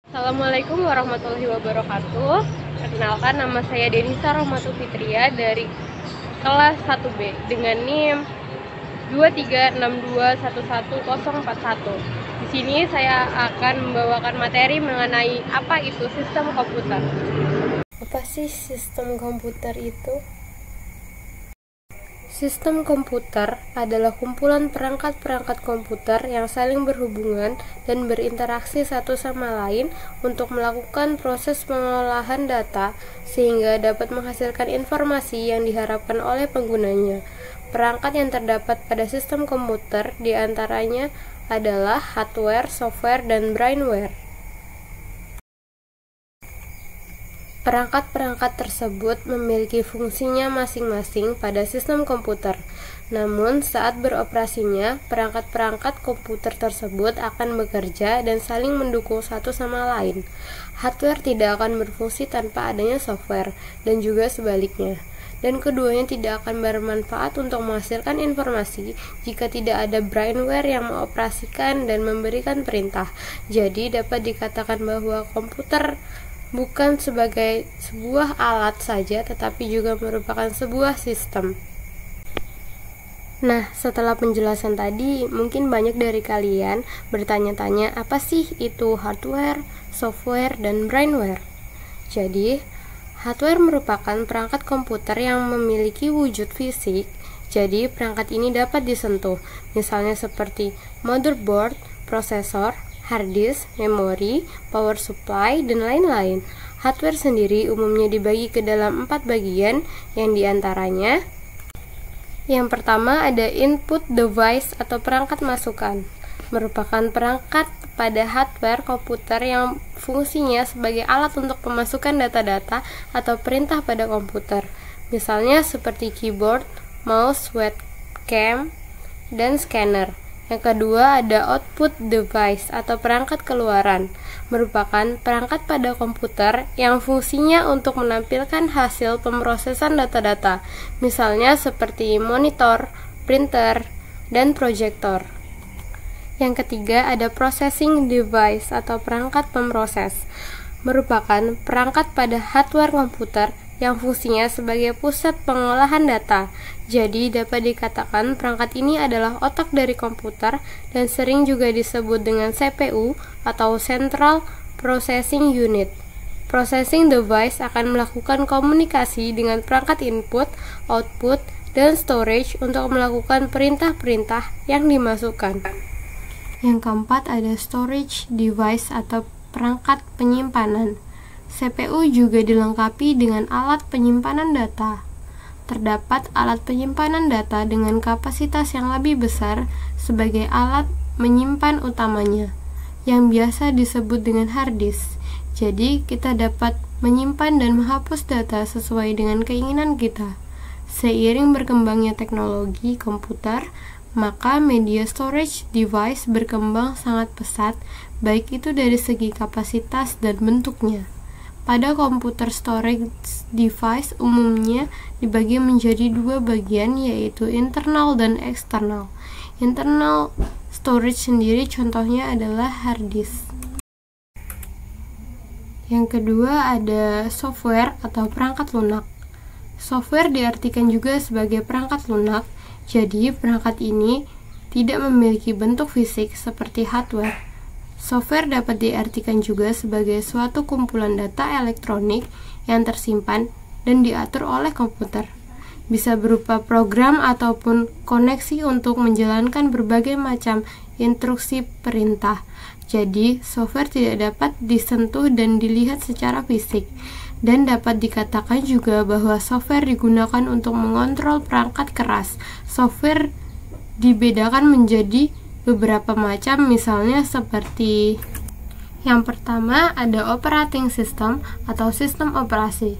Assalamualaikum warahmatullahi wabarakatuh. Perkenalkan, nama saya Denisa Rahmatul Fitria dari kelas 1B dengan NIM 236211041. Di sini saya akan membawakan materi mengenai apa itu sistem komputer. Apa sih sistem komputer itu? Sistem komputer adalah kumpulan perangkat-perangkat komputer yang saling berhubungan dan berinteraksi satu sama lain untuk melakukan proses pengolahan data sehingga dapat menghasilkan informasi yang diharapkan oleh penggunanya. Perangkat yang terdapat pada sistem komputer diantaranya adalah hardware, software, dan brainware. Perangkat-perangkat tersebut memiliki fungsinya masing-masing pada sistem komputer. Namun, saat beroperasinya, perangkat-perangkat komputer tersebut akan bekerja dan saling mendukung satu sama lain. Hardware tidak akan berfungsi tanpa adanya software, dan juga sebaliknya. Dan keduanya tidak akan bermanfaat untuk menghasilkan informasi jika tidak ada brainware yang mengoperasikan dan memberikan perintah. Jadi, dapat dikatakan bahwa komputer bukan sebagai sebuah alat saja, tetapi juga merupakan sebuah sistem. Nah, setelah penjelasan tadi, mungkin banyak dari kalian bertanya-tanya apa sih itu hardware, software, dan brainware. Jadi, hardware merupakan perangkat komputer yang memiliki wujud fisik. Jadi, perangkat ini dapat disentuh, misalnya seperti motherboard, prosesor, hard disk, memori, power supply, dan lain-lain. Hardware sendiri umumnya dibagi ke dalam 4 bagian, yang diantaranya yang pertama ada input device atau perangkat masukan, merupakan perangkat pada hardware komputer yang fungsinya sebagai alat untuk pemasukan data-data atau perintah pada komputer, misalnya seperti keyboard, mouse, webcam, dan scanner. Yang kedua ada output device atau perangkat keluaran, merupakan perangkat pada komputer yang fungsinya untuk menampilkan hasil pemrosesan data-data, misalnya seperti monitor, printer, dan proyektor. Yang ketiga ada processing device atau perangkat pemroses, merupakan perangkat pada hardware komputer yang fungsinya sebagai pusat pengolahan data. Jadi dapat dikatakan perangkat ini adalah otak dari komputer dan sering juga disebut dengan CPU atau Central Processing Unit. Processing device akan melakukan komunikasi dengan perangkat input, output, dan storage untuk melakukan perintah-perintah yang dimasukkan. Yang keempat ada storage device atau perangkat penyimpanan. CPU juga dilengkapi dengan alat penyimpanan data. Terdapat alat penyimpanan data dengan kapasitas yang lebih besar sebagai alat menyimpan utamanya, yang biasa disebut dengan hard disk. Jadi, kita dapat menyimpan dan menghapus data sesuai dengan keinginan kita. Seiring berkembangnya teknologi komputer, maka media storage device berkembang sangat pesat, baik itu dari segi kapasitas dan bentuknya. Pada komputer storage device umumnya dibagi menjadi 2 bagian, yaitu internal dan eksternal. Internal storage sendiri contohnya adalah hard disk. Yang kedua ada software atau perangkat lunak. Software diartikan juga sebagai perangkat lunak, jadi perangkat ini tidak memiliki bentuk fisik seperti hardware. Software dapat diartikan juga sebagai suatu kumpulan data elektronik yang tersimpan dan diatur oleh komputer. Bisa berupa program ataupun koneksi untuk menjalankan berbagai macam instruksi perintah. Jadi, software tidak dapat disentuh dan dilihat secara fisik. Dan dapat dikatakan juga bahwa software digunakan untuk mengontrol perangkat keras. Software dibedakan menjadi beberapa macam, misalnya seperti yang pertama ada operating system atau sistem operasi.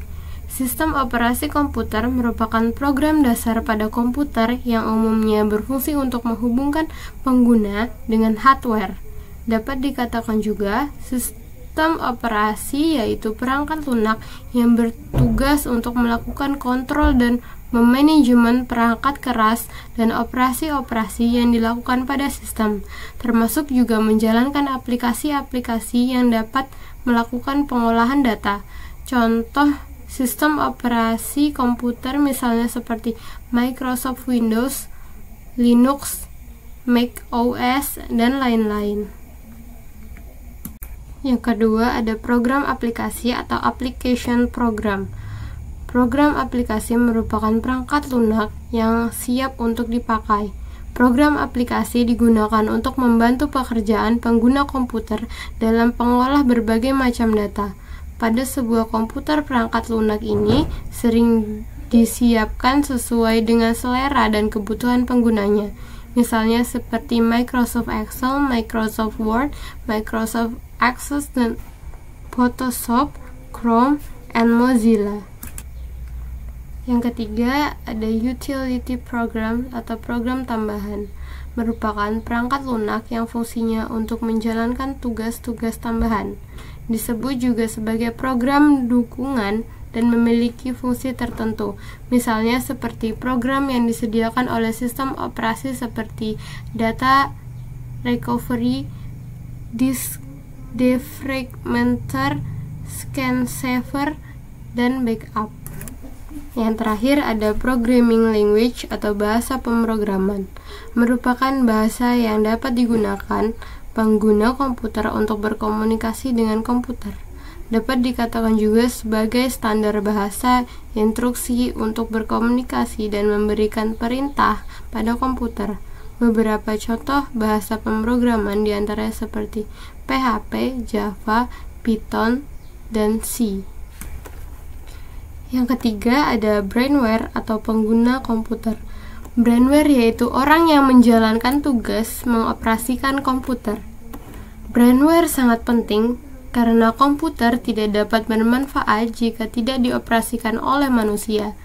Sistem operasi komputer merupakan program dasar pada komputer yang umumnya berfungsi untuk menghubungkan pengguna dengan hardware. Dapat dikatakan juga sistem operasi yaitu perangkat lunak yang bertugas untuk melakukan kontrol dan memanajemen perangkat keras dan operasi-operasi yang dilakukan pada sistem, termasuk juga menjalankan aplikasi-aplikasi yang dapat melakukan pengolahan data. Contoh sistem operasi komputer misalnya seperti Microsoft Windows, Linux, Mac OS, dan lain-lain. Yang kedua ada program aplikasi atau application program. Program aplikasi merupakan perangkat lunak yang siap untuk dipakai. Program aplikasi digunakan untuk membantu pekerjaan pengguna komputer dalam pengolah berbagai macam data. Pada sebuah komputer, perangkat lunak ini sering disiapkan sesuai dengan selera dan kebutuhan penggunanya. Misalnya seperti Microsoft Excel, Microsoft Word, Microsoft Access, dan Photoshop, Chrome, and Mozilla. Yang ketiga, ada utility program atau program tambahan. Merupakan perangkat lunak yang fungsinya untuk menjalankan tugas-tugas tambahan. Disebut juga sebagai program dukungan dan memiliki fungsi tertentu. Misalnya seperti program yang disediakan oleh sistem operasi seperti data recovery, disk defragmenter, scan saver, dan backup. Yang terakhir ada programming language atau bahasa pemrograman. Merupakan bahasa yang dapat digunakan pengguna komputer untuk berkomunikasi dengan komputer. Dapat dikatakan juga sebagai standar bahasa instruksi untuk berkomunikasi dan memberikan perintah pada komputer. Beberapa contoh bahasa pemrograman diantaranya seperti PHP, Java, Python, dan C. Yang ketiga ada brainware atau pengguna komputer. Brainware yaitu orang yang menjalankan tugas mengoperasikan komputer. Brainware sangat penting karena komputer tidak dapat bermanfaat jika tidak dioperasikan oleh manusia.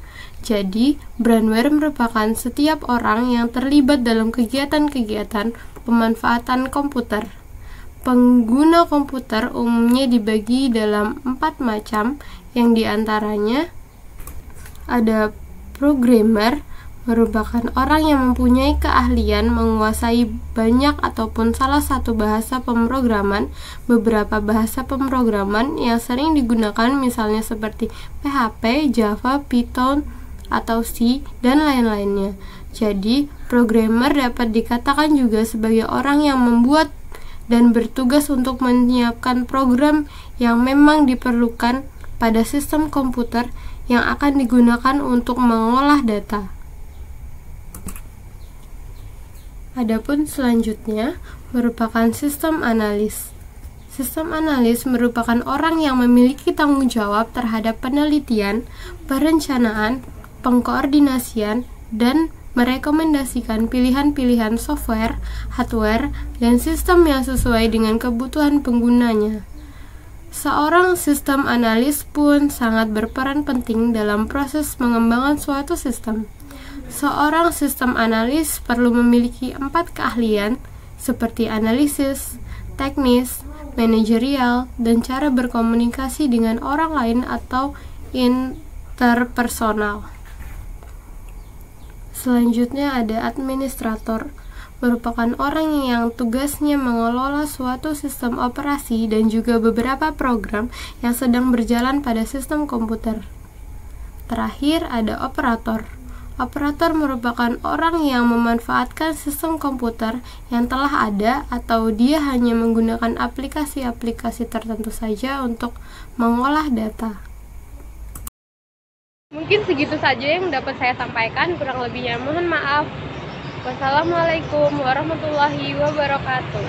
Jadi, brainware merupakan setiap orang yang terlibat dalam kegiatan-kegiatan pemanfaatan komputer. Pengguna komputer umumnya dibagi dalam 4 macam, yang diantaranya ada programmer, merupakan orang yang mempunyai keahlian menguasai banyak ataupun salah satu bahasa pemrograman. Beberapa bahasa pemrograman yang sering digunakan misalnya seperti PHP, Java, Python, atau C, dan lain-lainnya. Jadi, programmer dapat dikatakan juga sebagai orang yang membuat dan bertugas untuk menyiapkan program yang memang diperlukan pada sistem komputer yang akan digunakan untuk mengolah data. Adapun selanjutnya merupakan sistem analis. Sistem analis merupakan orang yang memiliki tanggung jawab terhadap penelitian, perencanaan, pengkoordinasian, dan merekomendasikan pilihan-pilihan software, hardware, dan sistem yang sesuai dengan kebutuhan penggunanya. Seorang sistem analis pun sangat berperan penting dalam proses pengembangan suatu sistem. Seorang sistem analis perlu memiliki 4 keahlian seperti analisis, teknis, manajerial, dan cara berkomunikasi dengan orang lain atau interpersonal. Selanjutnya ada administrator, merupakan orang yang tugasnya mengelola suatu sistem operasi dan juga beberapa program yang sedang berjalan pada sistem komputer. Terakhir ada operator. Operator merupakan orang yang memanfaatkan sistem komputer yang telah ada atau dia hanya menggunakan aplikasi-aplikasi tertentu saja untuk mengolah data. Mungkin segitu saja yang dapat saya sampaikan, kurang lebihnya mohon maaf. Wassalamualaikum warahmatullahi wabarakatuh.